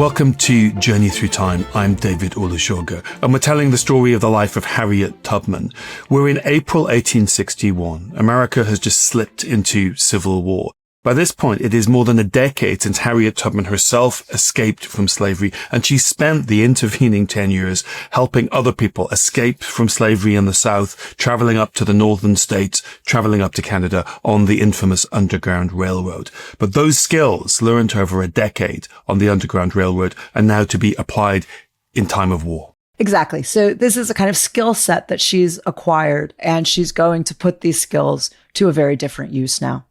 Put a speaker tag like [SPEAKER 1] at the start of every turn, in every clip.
[SPEAKER 1] Welcome to Journey Through Time. I'm David Olusoga, and we're telling the story of the life of Harriet Tubman. We're in April 1861. America has just slipped into civil war. By this point, it is more than a decade since Harriet Tubman herself escaped from slavery, and she spent the intervening 10 years helping other people escape from slavery in the South, traveling up to the northern states, traveling up to Canada on the infamous Underground Railroad. But those skills learned over a decade on the Underground Railroad are now to be applied in time of war.
[SPEAKER 2] Exactly. So this is a kind of skill set that she's acquired, and she's going to put these skills to a very different use now.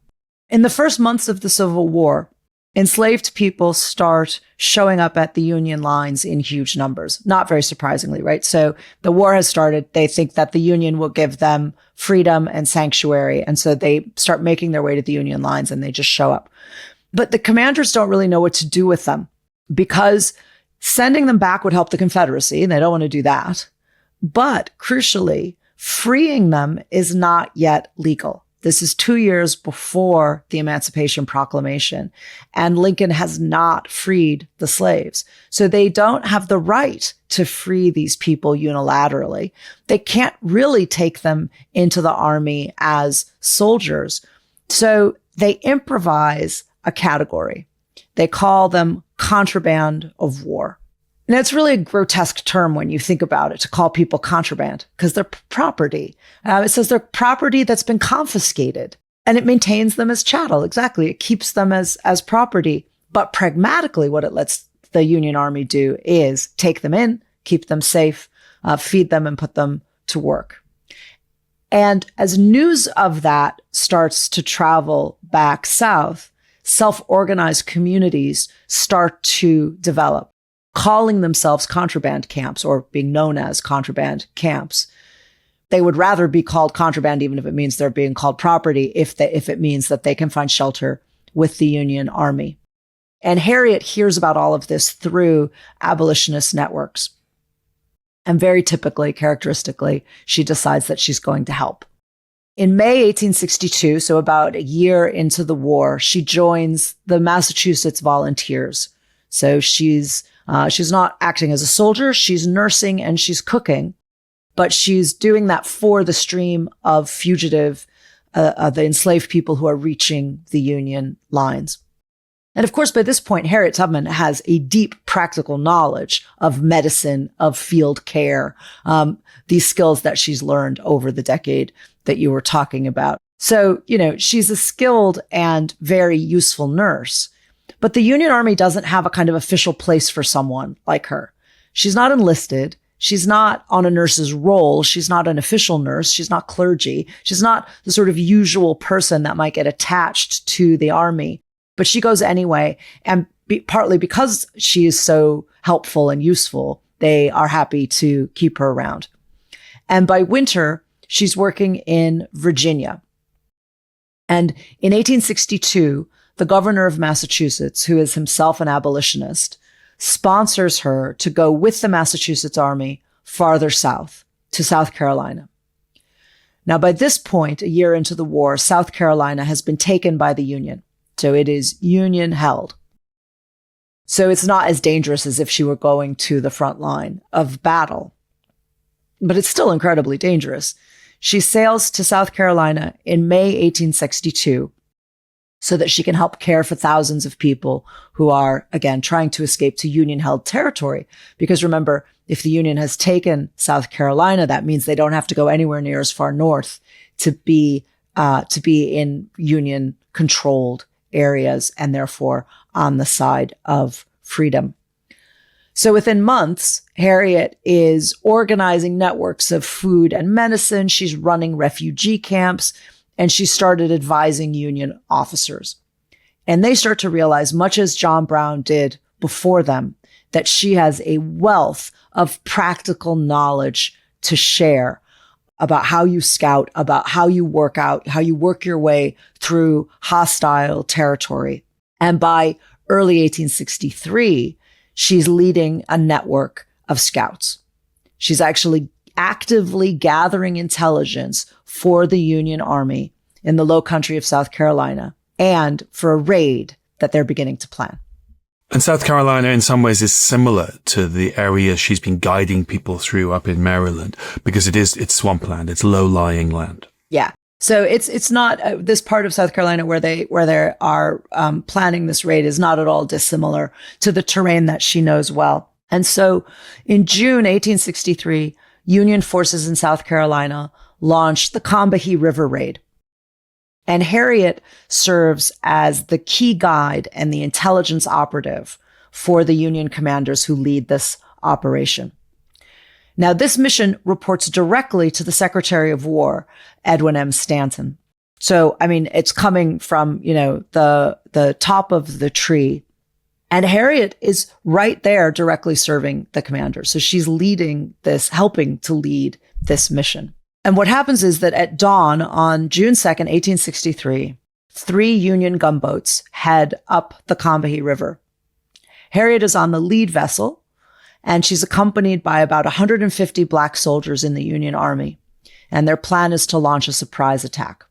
[SPEAKER 2] In the first months of the Civil War, enslaved people start showing up at the Union lines in huge numbers, not very surprisingly, right? So the war has started. They think that the Union will give them freedom and sanctuary. And so they start making their way to the Union lines and they just show up. But the commanders don't really know what to do with them, because sending them back would help the Confederacy, and they don't want to do that. But crucially, freeing them is not yet legal. This is 2 years before the Emancipation Proclamation, and Lincoln has not freed the slaves. So they don't have the right to free these people unilaterally. They can't really take them into the army as soldiers. So they improvise a category. They call them contraband of war. And it's really a grotesque term when you think about it, to call people contraband, because they're property. It says they're property that's been confiscated, and it maintains them as chattel. Exactly. It keeps them as property. But pragmatically, what it lets the Union Army do is take them in, keep them safe, feed them, and put them to work. And as news of that starts to travel back south, self-organized communities start to develop, calling themselves contraband camps, or being known as contraband camps. They would rather be called contraband, even if it means they're being called property, if it means that they can find shelter with the Union Army. And Harriet hears about all of this through abolitionist networks. And very typically, characteristically, she decides that she's going to help. In May 1862, so about a year into the war, she joins the Massachusetts Volunteers. So she's not acting as a soldier. She's nursing and she's cooking, but she's doing that for the stream of fugitive, the enslaved people who are reaching the Union lines. And of course, by this point, Harriet Tubman has a deep practical knowledge of medicine, of field care, these skills that she's learned over the decade that you were talking about. So, she's a skilled and very useful nurse. But the Union Army doesn't have a kind of official place for someone like her. She's not enlisted. She's not on a nurse's roll. She's not an official nurse. She's not clergy. She's not the sort of usual person that might get attached to the army. But she goes anyway. And partly because she is so helpful and useful, they are happy to keep her around. And by winter, she's working in Virginia. And in 1862, the governor of Massachusetts, who is himself an abolitionist, sponsors her to go with the Massachusetts Army farther south to South Carolina. Now, by this point, a year into the war, South Carolina has been taken by the Union. So it is Union held. So it's not as dangerous as if she were going to the front line of battle, but it's still incredibly dangerous. She sails to South Carolina in May 1862. So that she can help care for thousands of people who are, again, trying to escape to Union-held territory. Because remember, if the Union has taken South Carolina, that means they don't have to go anywhere near as far north to be in Union-controlled areas, and therefore on the side of freedom. So within months, Harriet is organizing networks of food and medicine. She's running refugee camps. And she started advising Union officers. And they start to realize, much as John Brown did before them, that she has a wealth of practical knowledge to share about how you scout, about how you work out, how you work your way through hostile territory. And by early 1863, she's leading a network of scouts. She's actually actively gathering intelligence for the Union Army in the low country of South Carolina and for a raid that they're beginning to plan.
[SPEAKER 1] And South Carolina, in some ways, is similar to the area she's been guiding people through up in Maryland, because it's swampland, it's low-lying land.
[SPEAKER 2] Yeah. So it's not this part of South Carolina where they are planning this raid is not at all dissimilar to the terrain that she knows well. And so in June 1863, Union forces in South Carolina launched the Combahee River Raid. And Harriet serves as the key guide and the intelligence operative for the Union commanders who lead this operation. Now, this mission reports directly to the Secretary of War, Edwin M. Stanton. So, I mean, it's coming from, the top of the tree. And Harriet is right there directly serving the commander. So she's leading this, helping to lead this mission. And what happens is that at dawn on June 2nd, 1863, 3 Union gunboats head up the Combahee River. Harriet is on the lead vessel, and she's accompanied by about 150 black soldiers in the Union Army. And their plan is to launch a surprise attack.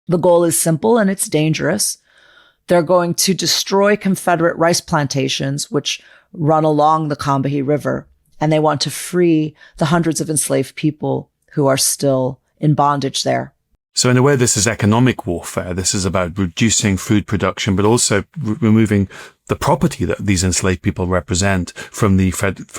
[SPEAKER 2] The goal is simple and it's dangerous. They're going to destroy Confederate rice plantations, which run along the Combahee River, and they want to free the hundreds of enslaved people who are still in bondage there.
[SPEAKER 1] So in a way, this is economic warfare. This is about reducing food production, but also removing the property that these enslaved people represent from the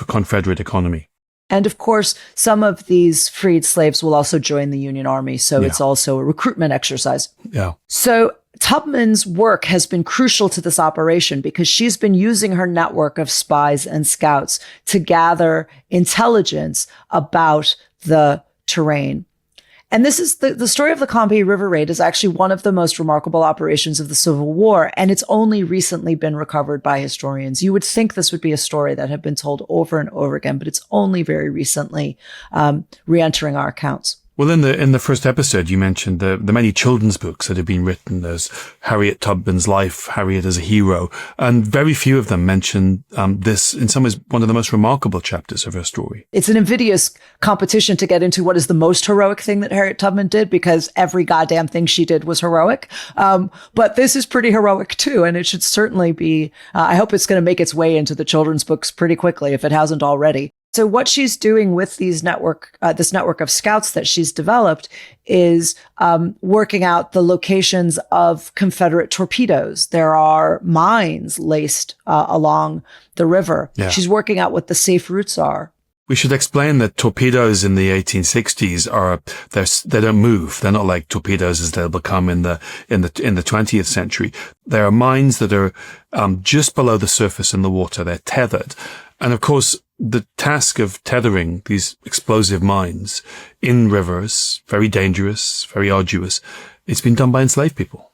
[SPEAKER 1] Confederate economy.
[SPEAKER 2] And of course, some of these freed slaves will also join the Union Army. So it's also a recruitment exercise.
[SPEAKER 1] Yeah.
[SPEAKER 2] So Tubman's work has been crucial to this operation because she's been using her network of spies and scouts to gather intelligence about the terrain. And this is the story of the Combahee River Raid is actually one of the most remarkable operations of the Civil War, and it's only recently been recovered by historians. You would think this would be a story that had been told over and over again, but it's only very recently re-entering our accounts.
[SPEAKER 1] Well, in the first episode, you mentioned the many children's books that have been written. There's Harriet Tubman's life, Harriet as a hero, and very few of them mention this, in some ways, one of the most remarkable chapters of her story.
[SPEAKER 2] It's an invidious competition to get into what is the most heroic thing that Harriet Tubman did, because every goddamn thing she did was heroic. But this is pretty heroic too, and it should certainly be, I hope it's going to make its way into the children's books pretty quickly if it hasn't already. So what she's doing with this network of scouts that she's developed is working out the locations of Confederate torpedoes. There are mines laced along the river. Yeah. She's working out what the safe routes are.
[SPEAKER 1] We should explain that torpedoes in the 1860s they don't move. They're not like torpedoes as they'll become in the 20th century. There are mines that are just below the surface in the water. They're tethered. And of course, the task of tethering these explosive mines in rivers, very dangerous, very arduous, it's been done by enslaved people.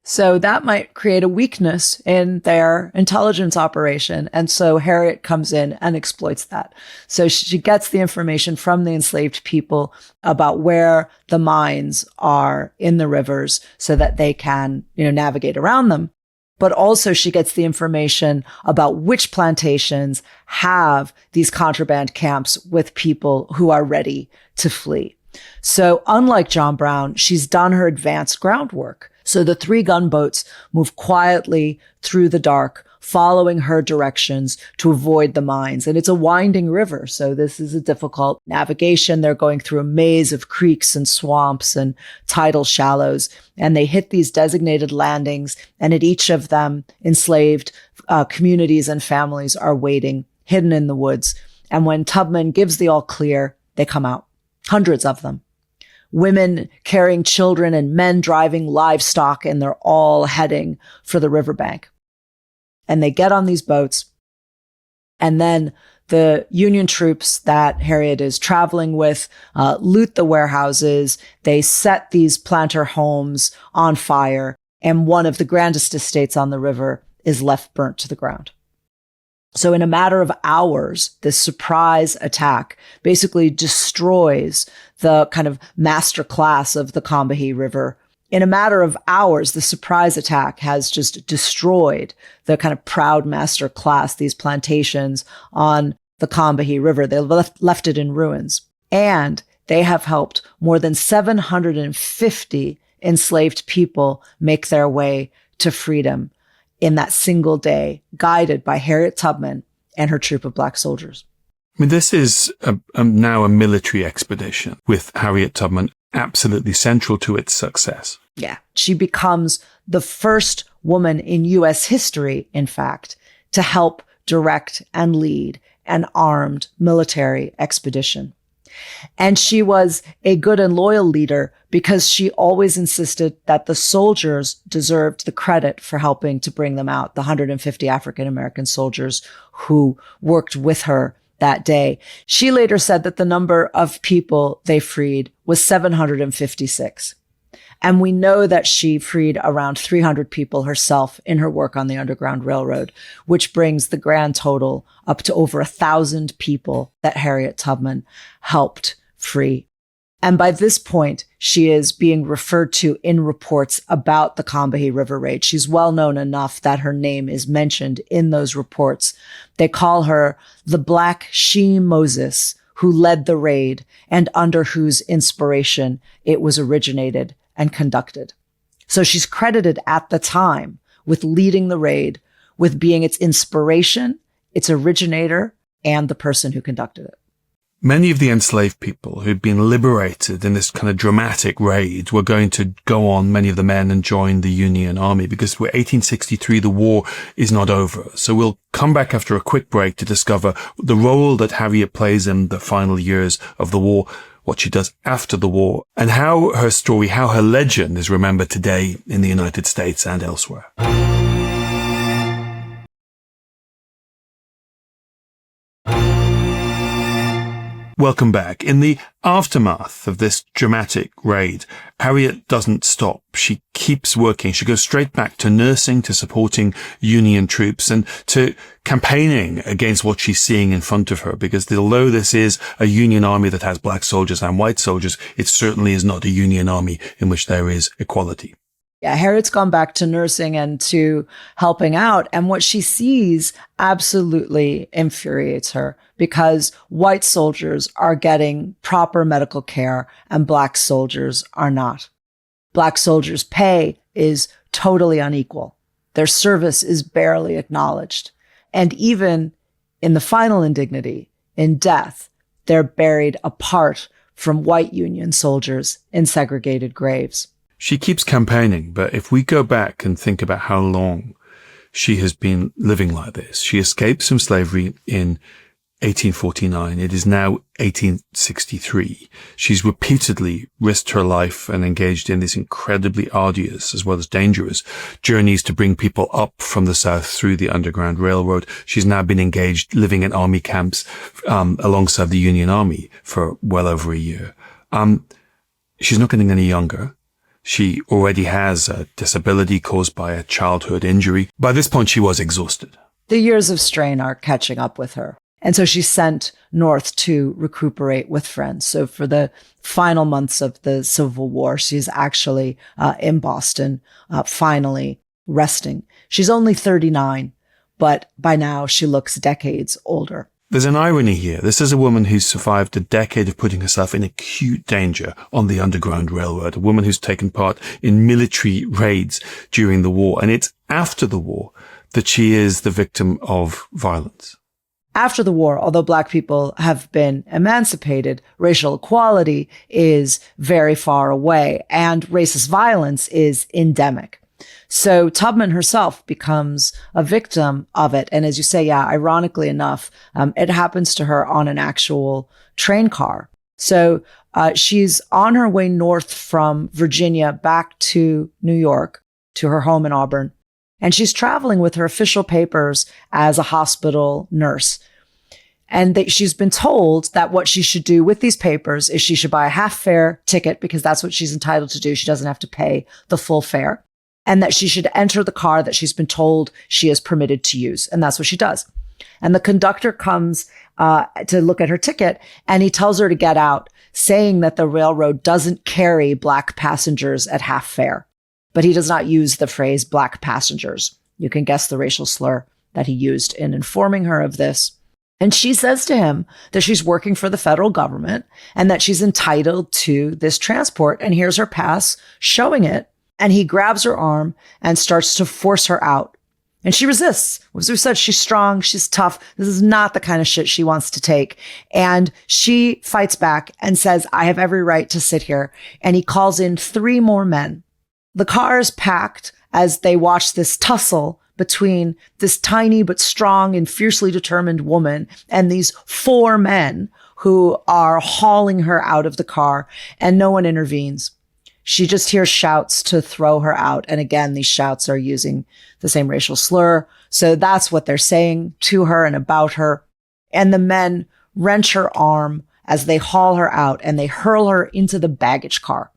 [SPEAKER 2] So that might create a weakness in their intelligence operation. And so Harriet comes in and exploits that. So she gets the information from the enslaved people about where the mines are in the rivers so that they can, navigate around them. But also she gets the information about which plantations have these contraband camps with people who are ready to flee. So unlike John Brown, she's done her advanced groundwork. So the 3 gunboats move quietly through the dark, following her directions to avoid the mines. And it's a winding river, so this is a difficult navigation. They're going through a maze of creeks and swamps and tidal shallows, and they hit these designated landings, and at each of them, enslaved communities and families are waiting, hidden in the woods. And when Tubman gives the all clear, they come out, hundreds of them. Women carrying children and men driving livestock, and they're all heading for the riverbank. And they get on these boats, and then the Union troops that Harriet is traveling with loot the warehouses. They set these planter homes on fire, and one of the grandest estates on the river is left burnt to the ground. So in a matter of hours, this surprise attack basically destroys the kind of master class of the Combahee River. In a matter of hours, the surprise attack has just destroyed the kind of proud master class, these plantations on the Combahee River. They left it in ruins. And they have helped more than 750 enslaved people make their way to freedom. in that single day, guided by Harriet Tubman and her troop of black soldiers.
[SPEAKER 1] I mean, this is now a military expedition with Harriet Tubman absolutely central to its success.
[SPEAKER 2] Yeah. She becomes the first woman in U.S. history, in fact, to help direct and lead an armed military expedition. And she was a good and loyal leader because she always insisted that the soldiers deserved the credit for helping to bring them out, the 150 African American soldiers who worked with her that day. She later said that the number of people they freed was 756. And we know that she freed around 300 people herself in her work on the Underground Railroad, which brings the grand total up to over 1,000 people that Harriet Tubman helped free. And by this point, she is being referred to in reports about the Combahee River Raid. She's well known enough that her name is mentioned in those reports. They call her the Black She-Moses, who led the raid and under whose inspiration it was originated and conducted. So she's credited at the time with leading the raid, with being its inspiration, its originator, and the person who conducted it.
[SPEAKER 1] Many of the enslaved people who'd been liberated in this kind of dramatic raid were going to go on, many of the men, and join the Union Army, because we're 1863, the war is not over. So we'll come back after a quick break to discover the role that Harriet plays in the final years of the war, what she does after the war, and how her story, how her legend is remembered today in the United States and elsewhere. Welcome back. In the aftermath of this dramatic raid, Harriet doesn't stop. She keeps working. She goes straight back to nursing, to supporting Union troops, and to campaigning against what she's seeing in front of her. Because although this is a Union army that has black soldiers and white soldiers, it certainly is not a Union army in which there is equality.
[SPEAKER 2] Yeah, Harriet's gone back to nursing and to helping out. And what she sees absolutely infuriates her, because white soldiers are getting proper medical care and black soldiers are not. Black soldiers' pay is totally unequal. Their service is barely acknowledged. And even in the final indignity, in death, they're buried apart from white Union soldiers in segregated graves.
[SPEAKER 1] She keeps campaigning, but if we go back and think about how long she has been living like this, she escapes from slavery in 1849. It is now 1863. She's repeatedly risked her life and engaged in these incredibly arduous as well as dangerous journeys to bring people up from the south through the Underground Railroad. She's now been engaged living in army camps alongside the Union Army for well over a year. She's not getting any younger. She already has a disability caused by a childhood injury. By this point, she was exhausted.
[SPEAKER 2] The years of strain are catching up with her. And so she's sent north to recuperate with friends. So for the final months of the Civil War, she's actually in Boston, finally resting. She's only 39, but by now she looks decades older.
[SPEAKER 1] There's an irony here. This is a woman who's survived a decade of putting herself in acute danger on the Underground Railroad, a woman who's taken part in military raids during the war. And it's after the war that she is the victim of violence.
[SPEAKER 2] After the war, although black people have been emancipated, racial equality is very far away and racist violence is endemic. So Tubman herself becomes a victim of it. And as you say, yeah, ironically enough, it happens to her on an actual train car. So she's on her way north from Virginia back to New York, to her home in Auburn. And she's traveling with her official papers as a hospital nurse. And she's been told that what she should do with these papers is she should buy a half fare ticket, because that's what she's entitled to do. She doesn't have to pay the full fare. And that she should enter the car that she's been told she is permitted to use. And that's what she does. And the conductor comes to look at her ticket, and he tells her to get out, saying that the railroad doesn't carry black passengers at half fare. But he does not use the phrase black passengers. You can guess the racial slur that he used in informing her of this. And she says to him that she's working for the federal government and that she's entitled to this transport. And here's her pass showing it. And he grabs her arm and starts to force her out. And she resists. As we said, she's strong. She's tough. This is not the kind of shit she wants to take. And she fights back and says, I have every right to sit here. And he calls in 3 more men. The car is packed as they watch this tussle between this tiny but strong and fiercely determined woman and these 4 men who are hauling her out of the car, and no one intervenes. She just hears shouts to throw her out. And again, these shouts are using the same racial slur. So that's what they're saying to her and about her. And the men wrench her arm as they haul her out and they hurl her into the baggage car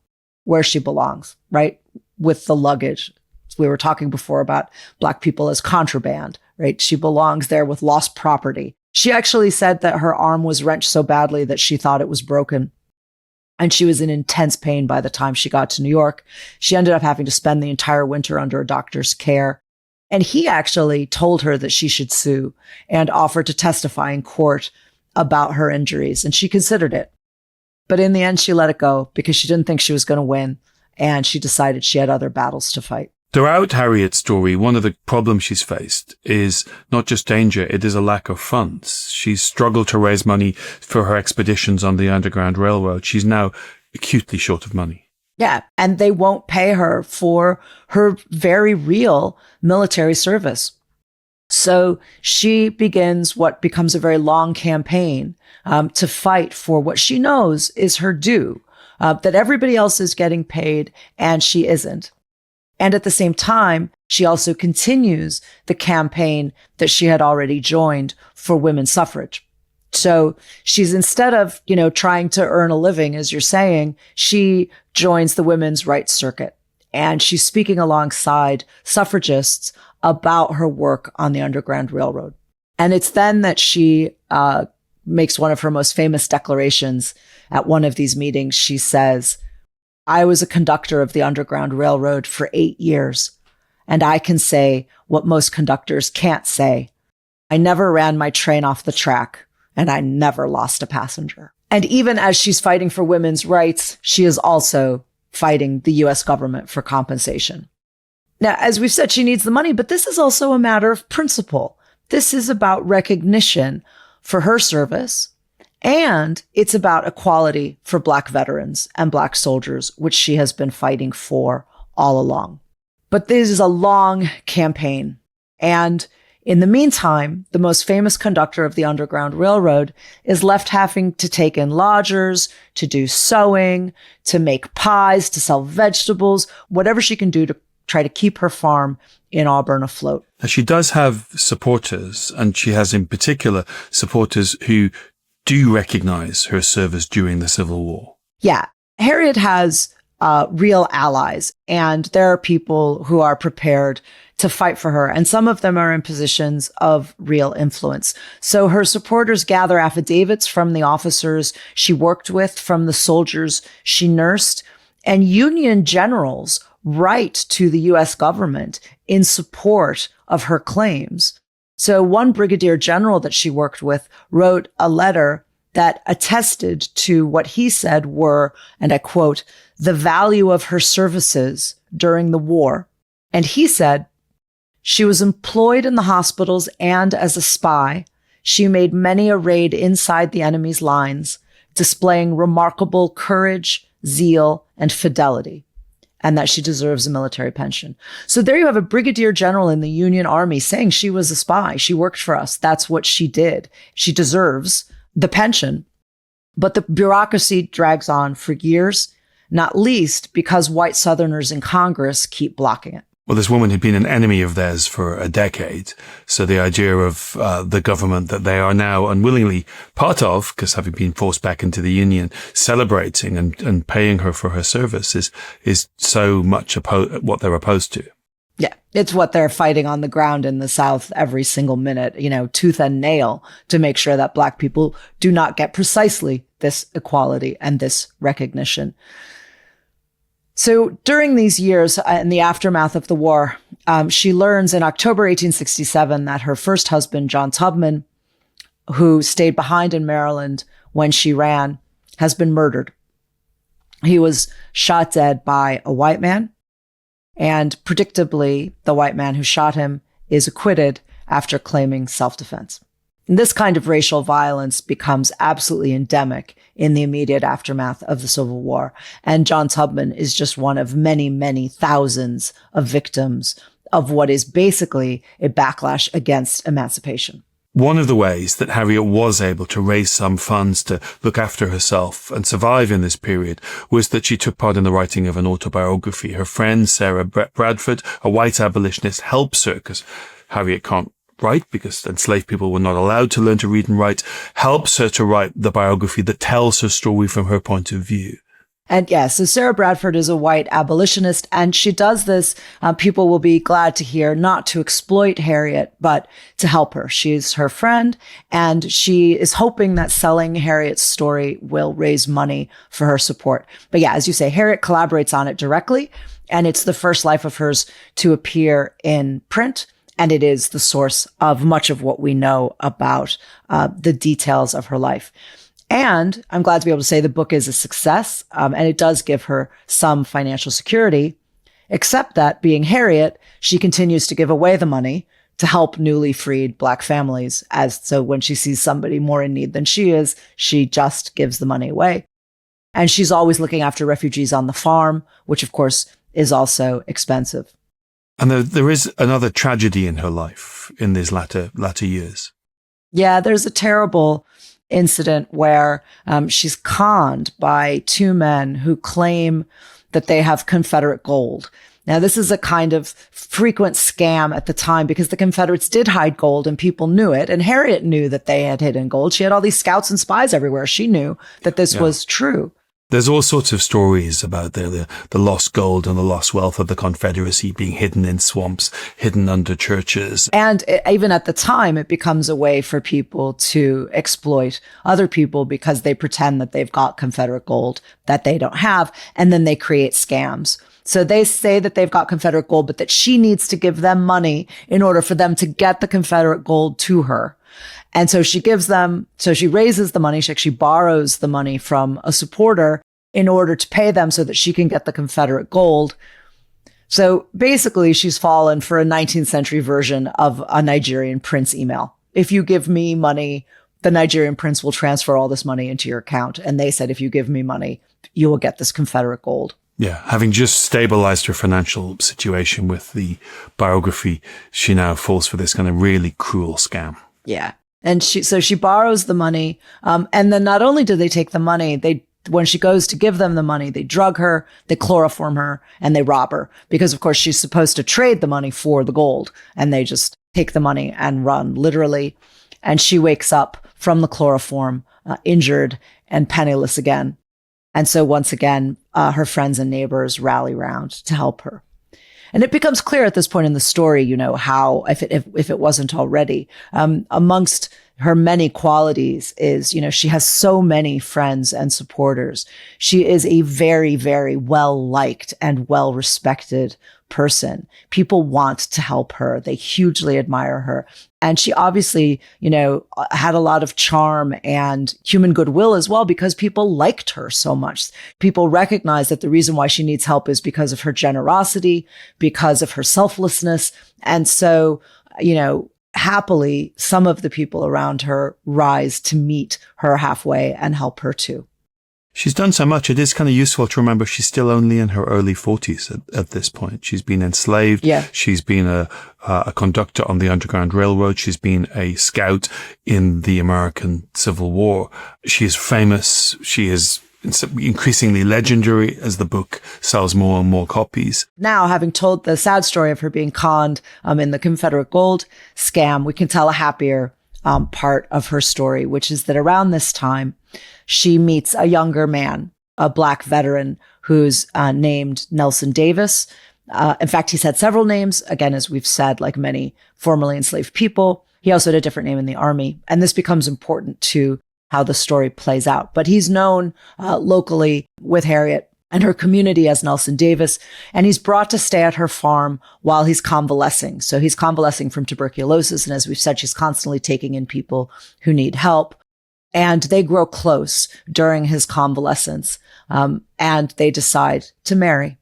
[SPEAKER 2] where she belongs, right? With the luggage. We were talking before about Black people as contraband, right? She belongs there with lost property. She actually said that her arm was wrenched so badly that she thought it was broken. And she was in intense pain by the time she got to New York. She ended up having to spend the entire winter under a doctor's care. And he actually told her that she should sue and offered to testify in court about her injuries. And she considered it. But in the end, she let it go because she didn't think she was going to win. And she decided she had other battles to fight.
[SPEAKER 1] Throughout Harriet's story, one of the problems she's faced is not just danger, it is a lack of funds. She's struggled to raise money for her expeditions on the Underground Railroad. She's now acutely short of money.
[SPEAKER 2] Yeah, and they won't pay her for her very real military service. So she begins what becomes a very long campaign to fight for what she knows is her due, that everybody else is getting paid and she isn't. And at the same time, she also continues the campaign that she had already joined for women's suffrage. So she's, instead of, trying to earn a living, as you're saying, she joins the women's rights circuit. And she's speaking alongside suffragists about her work on the Underground Railroad. And it's then that she makes one of her most famous declarations at one of these meetings. She says, I was a conductor of the Underground Railroad for 8 years, and I can say what most conductors can't say. I never ran my train off the track, and I never lost a passenger. And even as she's fighting for women's rights, she is also fighting the U.S. government for compensation. Now, as we've said, she needs the money, but this is also a matter of principle. This is about recognition for her service. And it's about equality for Black veterans and Black soldiers, which she has been fighting for all along. But this is a long campaign. And in the meantime, the most famous conductor of the Underground Railroad is left having to take in lodgers, to do sewing, to make pies, to sell vegetables, whatever she can do to try to keep her farm in Auburn afloat.
[SPEAKER 1] Now, she does have supporters, and she has in particular supporters who do recognize her service during the Civil War.
[SPEAKER 2] Yeah. Harriet has real allies, and there are people who are prepared to fight for her, and some of them are in positions of real influence. So her supporters gather affidavits from the officers she worked with, from the soldiers she nursed, and Union generals write to the U.S. government in support of her claims. So one brigadier general that she worked with wrote a letter that attested to what he said were, and I quote, the value of her services during the war. And he said, she was employed in the hospitals and as a spy. She made many a raid inside the enemy's lines, displaying remarkable courage, zeal, and fidelity, and that she deserves a military pension. So there you have a brigadier general in the Union Army saying she was a spy. She worked for us. That's what she did. She deserves the pension. But the bureaucracy drags on for years, not least because white Southerners in Congress keep blocking it.
[SPEAKER 1] Well, this woman had been an enemy of theirs for a decade. So the idea of the government that they are now unwillingly part of, because having been forced back into the Union, celebrating and paying her for her service is so much what they're opposed to.
[SPEAKER 2] Yeah, it's what they're fighting on the ground in the South every single minute, tooth and nail, to make sure that Black people do not get precisely this equality and this recognition. So during these years, in the aftermath of the war, she learns in October 1867 that her first husband, John Tubman, who stayed behind in Maryland when she ran, has been murdered. He was shot dead by a white man. And predictably, the white man who shot him is acquitted after claiming self-defense. And this kind of racial violence becomes absolutely endemic in the immediate aftermath of the Civil War. And John Tubman is just one of many, many thousands of victims of what is basically a backlash against emancipation.
[SPEAKER 1] One of the ways that Harriet was able to raise some funds to look after herself and survive in this period was that she took part in the writing of an autobiography. Her friend, Sarah Bradford, a white abolitionist, helps her because Harriet can't write because enslaved people were not allowed to learn to read and write, helps her to write the biography that tells her story from her point of view.
[SPEAKER 2] And yeah, so Sarah Bradford is a white abolitionist, and she does this, people will be glad to hear, not to exploit Harriet, but to help her. She's her friend, and she is hoping that selling Harriet's story will raise money for her support. But yeah, as you say, Harriet collaborates on it directly, and it's the first life of hers to appear in print. And it is the source of much of what we know about the details of her life. And I'm glad to be able to say the book is a success, and it does give her some financial security, except that being Harriet, she continues to give away the money to help newly freed Black families. So when she sees somebody more in need than she is, she just gives the money away. And she's always looking after refugees on the farm, which of course is also expensive.
[SPEAKER 1] And there is another tragedy in her life in these latter years.
[SPEAKER 2] Yeah, there's a terrible incident where she's conned by two men who claim that they have Confederate gold. Now, this is a kind of frequent scam at the time because the Confederates did hide gold and people knew it. And Harriet knew that they had hidden gold. She had all these scouts and spies everywhere. She knew that this was true.
[SPEAKER 1] There's all sorts of stories about the lost gold and the lost wealth of the Confederacy being hidden in swamps, hidden under churches.
[SPEAKER 2] And even at the time, it becomes a way for people to exploit other people because they pretend that they've got Confederate gold that they don't have, and then they create scams. So they say that they've got Confederate gold, but that she needs to give them money in order for them to get the Confederate gold to her. And so she raises the money. She actually borrows the money from a supporter in order to pay them so that she can get the Confederate gold. So basically, she's fallen for a 19th century version of a Nigerian prince email. If you give me money, the Nigerian prince will transfer all this money into your account. And they said, if you give me money, you will get this Confederate gold.
[SPEAKER 1] Yeah, having just stabilized her financial situation with the biography, she now falls for this kind of really cruel scam.
[SPEAKER 2] Yeah. And she borrows the money. And then not only do they take the money, when she goes to give them the money, they drug her, they chloroform her, and they rob her. Because, of course, she's supposed to trade the money for the gold. And they just take the money and run, literally. And she wakes up from the chloroform, injured and penniless again. And so once again, her friends and neighbors rally round to help her. And it becomes clear at this point in the story, how, if it wasn't already, amongst her many qualities is, she has so many friends and supporters. She is a very, very well-liked and well-respected person. People want to help her. They hugely admire her. And she obviously, had a lot of charm and human goodwill as well because people liked her so much. People recognize that the reason why she needs help is because of her generosity, because of her selflessness. And so, happily, some of the people around her rise to meet her halfway and help her too.
[SPEAKER 1] She's done so much. It is kind of useful to remember she's still only in her early 40s at this point. She's been enslaved.
[SPEAKER 2] Yeah.
[SPEAKER 1] She's been a conductor on the Underground Railroad. She's been a scout in the American Civil War. She is famous. She is increasingly legendary as the book sells more and more copies.
[SPEAKER 2] Now, having told the sad story of her being conned in the Confederate gold scam, we can tell a happier part of her story, which is that around this time, she meets a younger man, a Black veteran who's named Nelson Davis. In fact, he's had several names, again, as we've said, like many formerly enslaved people. He also had a different name in the army. And this becomes important to how the story plays out. But he's known locally with Harriet and her community as Nelson Davis, and he's brought to stay at her farm while he's convalescing. So he's convalescing from tuberculosis, and as we've said, she's constantly taking in people who need help. And they grow close during his convalescence, and they decide to marry.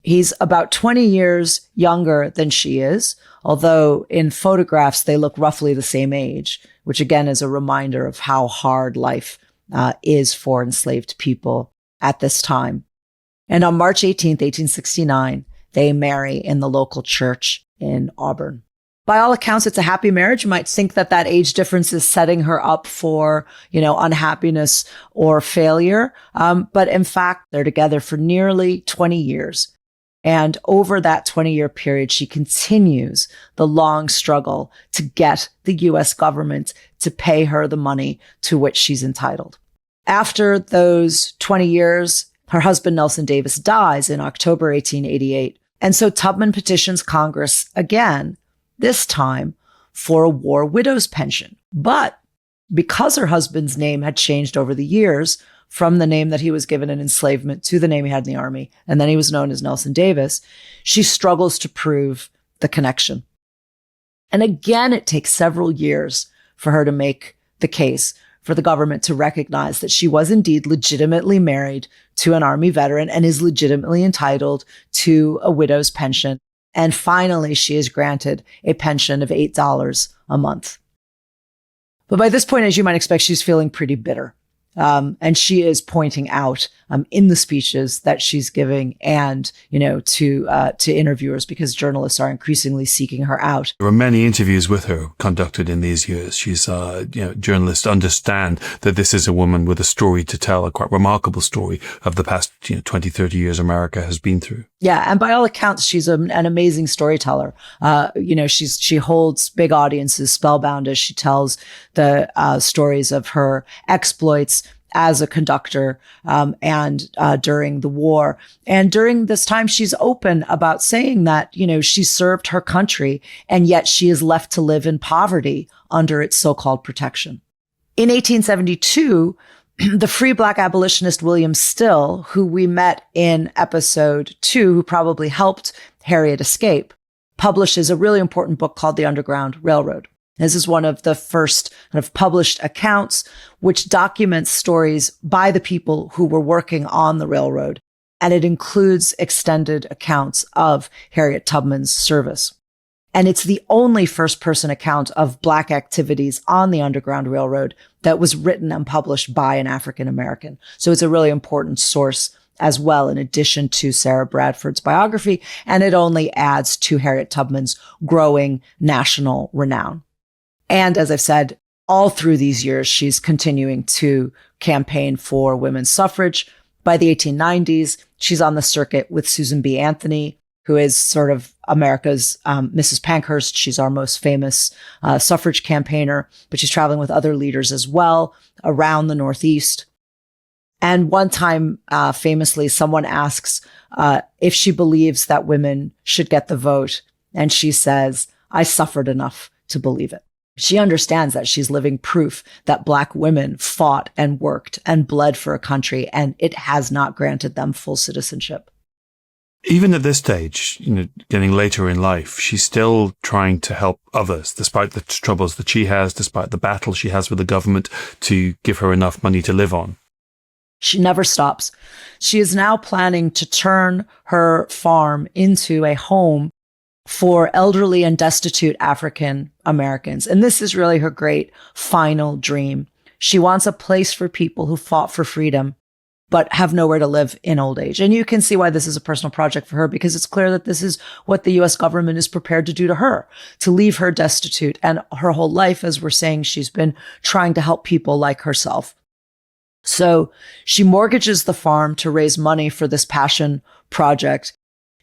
[SPEAKER 2] He's about 20 years younger than she is, although in photographs they look roughly the same age, which again is a reminder of how hard life is for enslaved people at this time. And on March 18th, 1869, they marry in the local church in Auburn. By all accounts, it's a happy marriage. You might think that that age difference is setting her up for, unhappiness or failure. But in fact, they're together for nearly 20 years. And over that 20-year period, she continues the long struggle to get the U.S. government to pay her the money to which she's entitled. After those 20 years, her husband, Nelson Davis, dies in October 1888. And so Tubman petitions Congress again, this time for a war widow's pension. But because her husband's name had changed over the years, from the name that he was given in enslavement to the name he had in the army, and then he was known as Nelson Davis, she struggles to prove the connection. And again, it takes several years for her to make the case for the government to recognize that she was indeed legitimately married to an Army veteran and is legitimately entitled to a widow's pension. And finally, she is granted a pension of $8 a month. But by this point, as you might expect, she's feeling pretty bitter. And she is pointing out in the speeches that she's giving and, to interviewers, because journalists are increasingly seeking her out.
[SPEAKER 1] There were many interviews with her conducted in these years. She's, journalists understand that this is a woman with a story to tell, a quite remarkable story of the past, 20, 30 years America has been through.
[SPEAKER 2] Yeah. And by all accounts, she's an amazing storyteller. She holds big audiences spellbound as she tells the stories of her exploits as a conductor and during the war. And during this time, she's open about saying that, she served her country, and yet she is left to live in poverty under its so-called protection. In 1872, the free Black abolitionist William Still, who we met in episode 2, who probably helped Harriet escape, publishes a really important book called The Underground Railroad. This is one of the first kind of published accounts which documents stories by the people who were working on the railroad. And it includes extended accounts of Harriet Tubman's service. And it's the only first-person account of Black activities on the Underground Railroad that was written and published by an African American. So it's a really important source as well, in addition to Sarah Bradford's biography. And it only adds to Harriet Tubman's growing national renown. And as I've said, all through these years, she's continuing to campaign for women's suffrage. By the 1890s, she's on the circuit with Susan B. Anthony, who is sort of America's Mrs. Pankhurst. She's our most famous suffrage campaigner, but she's traveling with other leaders as well around the Northeast. And one time, famously, someone asks if she believes that women should get the vote. And she says, "I suffered enough to believe it." She understands that she's living proof that Black women fought and worked and bled for a country, and it has not granted them full citizenship.
[SPEAKER 1] Even at this stage, getting later in life, she's still trying to help others, despite the troubles that she has, despite the battle she has with the government to give her enough money to live on.
[SPEAKER 2] She never stops. She is now planning to turn her farm into a home for elderly and destitute African Americans. And this is really her great final dream. She wants a place for people who fought for freedom, but have nowhere to live in old age. And you can see why this is a personal project for her, because it's clear that this is what the U.S. government is prepared to do to her, to leave her destitute. And her whole life, as we're saying, she's been trying to help people like herself. So she mortgages the farm to raise money for this passion project.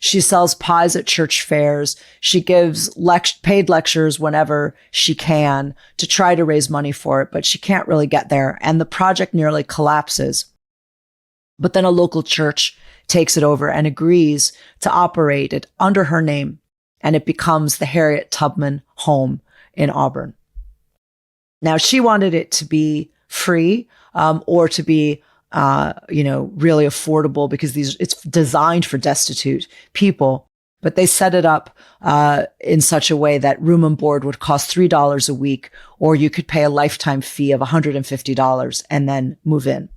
[SPEAKER 2] She sells pies at church fairs. She gives paid lectures whenever she can to try to raise money for it, but she can't really get there. And the project nearly collapses. But then a local church takes it over and agrees to operate it under her name. And it becomes the Harriet Tubman Home in Auburn. Now, she wanted it to be free, or to be really affordable, because it's designed for destitute people. But they set it up in such a way that room and board would cost $3 a week, or you could pay a lifetime fee of $150 and then move in.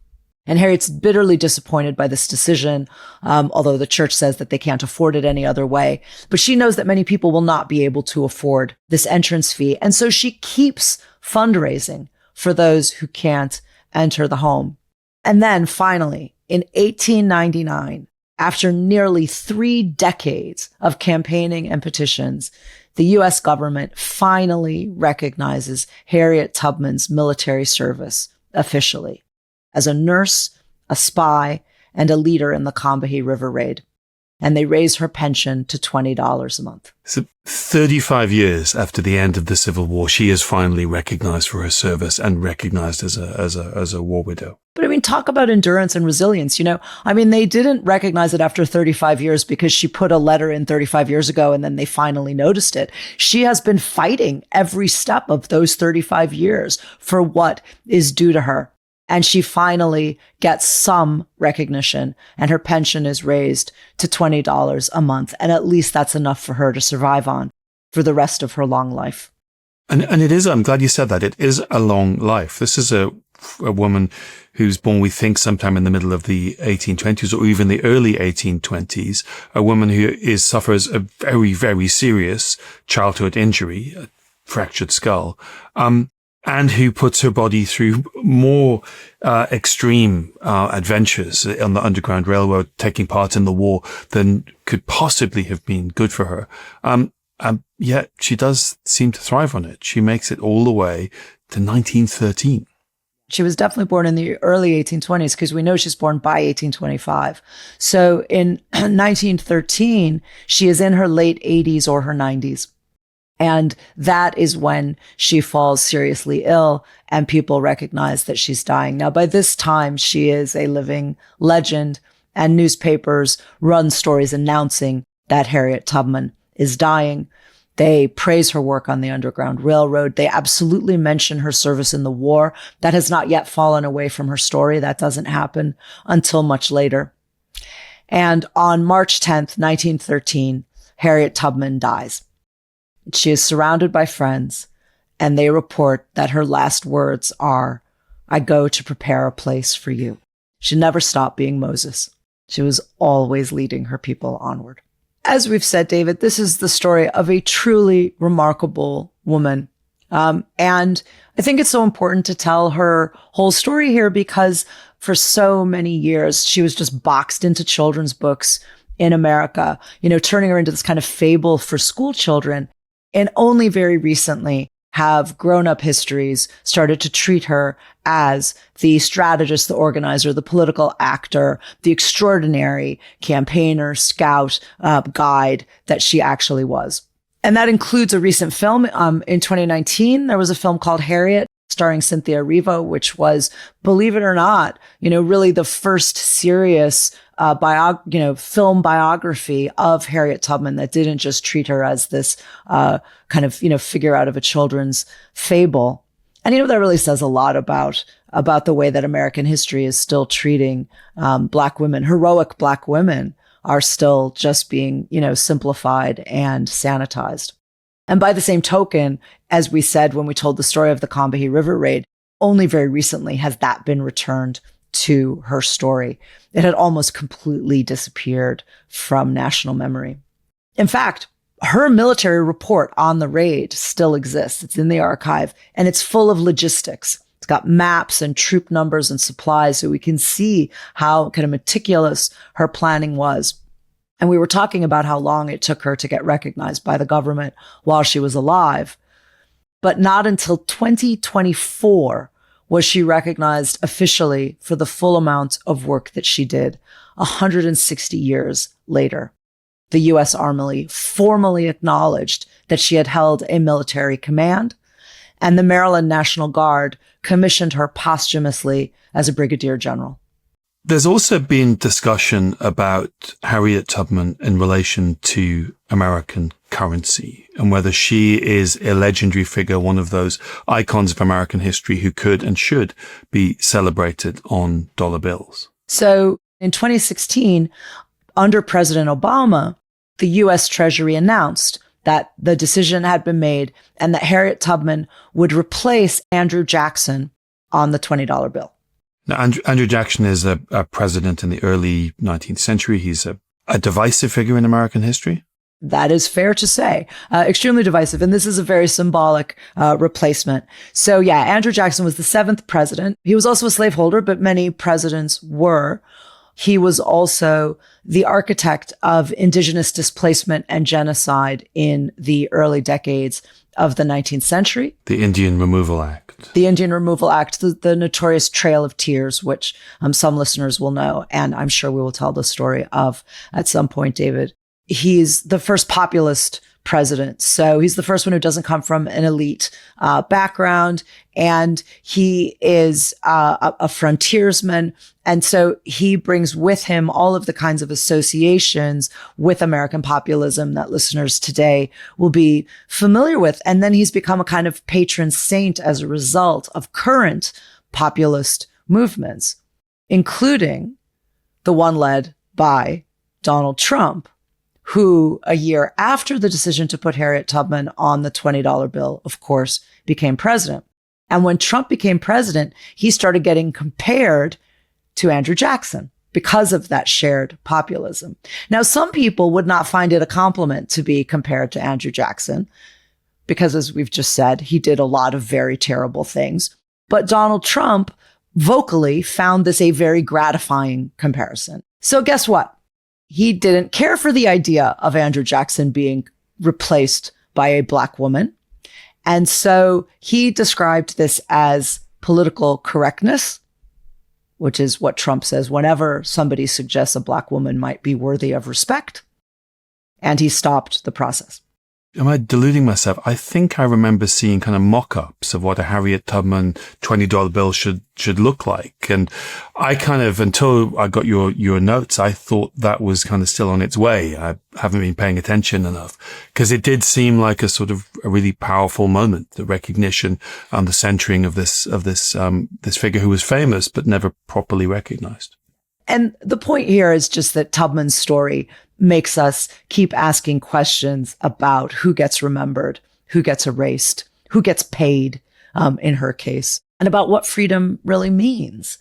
[SPEAKER 2] And Harriet's bitterly disappointed by this decision, although the church says that they can't afford it any other way. But she knows that many people will not be able to afford this entrance fee. And so she keeps fundraising for those who can't enter the home. And then finally, in 1899, after nearly 3 decades of campaigning and petitions, the U.S. government finally recognizes Harriet Tubman's military service officially as a nurse, a spy, and a leader in the Combahee River Raid. And they raise her pension to $20 a month.
[SPEAKER 1] So 35 years after the end of the Civil War, she is finally recognized for her service and recognized as a war widow.
[SPEAKER 2] But I mean, talk about endurance and resilience. They didn't recognize it after 35 years because she put a letter in 35 years ago and then they finally noticed it. She has been fighting every step of those 35 years for what is due to her. And she finally gets some recognition, and her pension is raised to $20 a month. And at least that's enough for her to survive on for the rest of her long life.
[SPEAKER 1] And it is, I'm glad you said that. It is a long life. This is a woman who's born, we think, sometime in the middle of the 1820s or even the early 1820s, a woman who suffers a very, very serious childhood injury, a fractured skull, and who puts her body through more extreme adventures on the Underground Railroad, taking part in the war than could possibly have been good for her. Yet she does seem to thrive on it. She makes it all the way to 1913.
[SPEAKER 2] She was definitely born in the early 1820s because we know she's born by 1825. So in 1913, she is in her late 80s or her 90s. And that is when she falls seriously ill and people recognize that she's dying. Now, by this time, she is a living legend and newspapers run stories announcing that Harriet Tubman is dying. They praise her work on the Underground Railroad. They absolutely mention her service in the war. That has not yet fallen away from her story. That doesn't happen until much later. And on March 10th, 1913, Harriet Tubman dies. She is surrounded by friends, and they report that her last words are, "I go to prepare a place for you." She never stopped being Moses. She was always leading her people onward. As we've said, David, this is the story of a truly remarkable woman. And I think it's so important to tell her whole story here because for so many years, she was just boxed into children's books in America, turning her into this kind of fable for school children. And only very recently have grown-up histories started to treat her as the strategist, the organizer, the political actor, the extraordinary campaigner, scout, guide that she actually was. And that includes a recent film. In 2019, there was a film called Harriet, starring Cynthia Erivo, which was, believe it or not, really the first serious film biography of Harriet Tubman that didn't just treat her as this figure out of a children's fable. And that really says a lot about the way that American history is still treating Black women. Heroic Black women are still just being simplified and sanitized. And by the same token, as we said when we told the story of the Combahee River Raid, only very recently has that been returned to her story. It had almost completely disappeared from national memory. In fact, her military report on the raid still exists. It's in the archive, and it's full of logistics. It's got maps and troop numbers and supplies, so we can see how kind of meticulous her planning was. And we were talking about how long it took her to get recognized by the government while she was alive. But not until 2024 was she recognized officially for the full amount of work that she did 160 years later. The U.S. Army formally acknowledged that she had held a military command, and the Maryland National Guard commissioned her posthumously as a brigadier general.
[SPEAKER 1] There's also been discussion about Harriet Tubman in relation to American currency and whether she is a legendary figure, one of those icons of American history who could and should be celebrated on dollar bills.
[SPEAKER 2] So in 2016, under President Obama, the U.S. Treasury announced that the decision had been made and that Harriet Tubman would replace Andrew Jackson on the $20 bill.
[SPEAKER 1] Now, Andrew Jackson is a president in the early 19th century. He's a divisive figure in American history.
[SPEAKER 2] That is fair to say. Extremely divisive. And this is a very symbolic replacement. So yeah, Andrew Jackson was the 7th president. He was also a slaveholder, but many presidents were. He was also the architect of indigenous displacement and genocide in the early decades of the 19th century.
[SPEAKER 1] The Indian Removal Act.
[SPEAKER 2] The Indian Removal Act, the notorious Trail of Tears, which some listeners will know, and I'm sure we will tell the story of at some point, David. He's the first populist president. So he's the first one who doesn't come from an elite background. And he is a frontiersman. And so he brings with him all of the kinds of associations with American populism that listeners today will be familiar with. And then he's become a kind of patron saint as a result of current populist movements, including the one led by Donald Trump, who a year after the decision to put Harriet Tubman on the $20 bill, of course, became president. And when Trump became president, he started getting compared to Andrew Jackson because of that shared populism. Now, some people would not find it a compliment to be compared to Andrew Jackson because, as we've just said, he did a lot of very terrible things. But Donald Trump vocally found this a very gratifying comparison. So guess what? He didn't care for the idea of Andrew Jackson being replaced by a Black woman. And so he described this as political correctness, which is what Trump says whenever somebody suggests a Black woman might be worthy of respect. And he stopped the process.
[SPEAKER 1] Am I deluding myself? I think I remember seeing kind of mock-ups of what a Harriet Tubman $20 bill should look like. And I kind of, until I got your notes, I thought that was kind of still on its way. I haven't been paying attention enough because it did seem like a sort of a really powerful moment, the recognition and the centering of this figure who was famous but never properly recognized.
[SPEAKER 2] And the point here is just that Tubman's story makes us keep asking questions about who gets remembered, who gets erased, who gets paid, in her case, and about what freedom really means.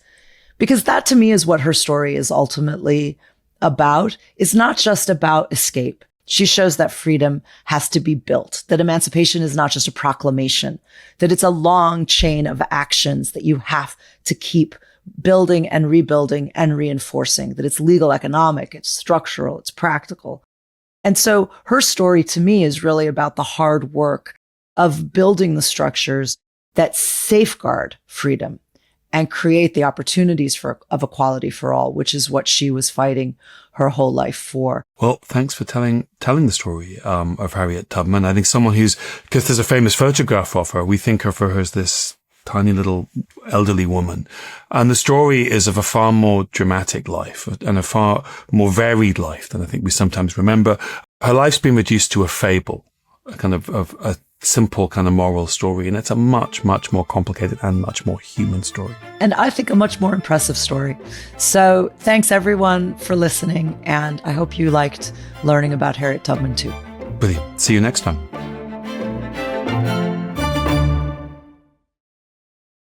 [SPEAKER 2] Because that to me is what her story is ultimately about. It's not just about escape. She shows that freedom has to be built, that emancipation is not just a proclamation, that it's a long chain of actions that you have to keep building and rebuilding and reinforcing, that it's legal, economic, it's structural, it's practical. And so her story to me is really about the hard work of building the structures that safeguard freedom and create the opportunities of equality for all, which is what she was fighting her whole life for.
[SPEAKER 1] Well, thanks for telling the story of Harriet Tubman. I think because there's a famous photograph of her, we think of her as this tiny little elderly woman. And the story is of a far more dramatic life and a far more varied life than I think we sometimes remember. Her life's been reduced to a fable, a kind of a simple kind of moral story. And it's a much, much more complicated and much more human story.
[SPEAKER 2] And I think a much more impressive story. So thanks everyone for listening. And I hope you liked learning about Harriet Tubman too.
[SPEAKER 1] Brilliant. See you next time.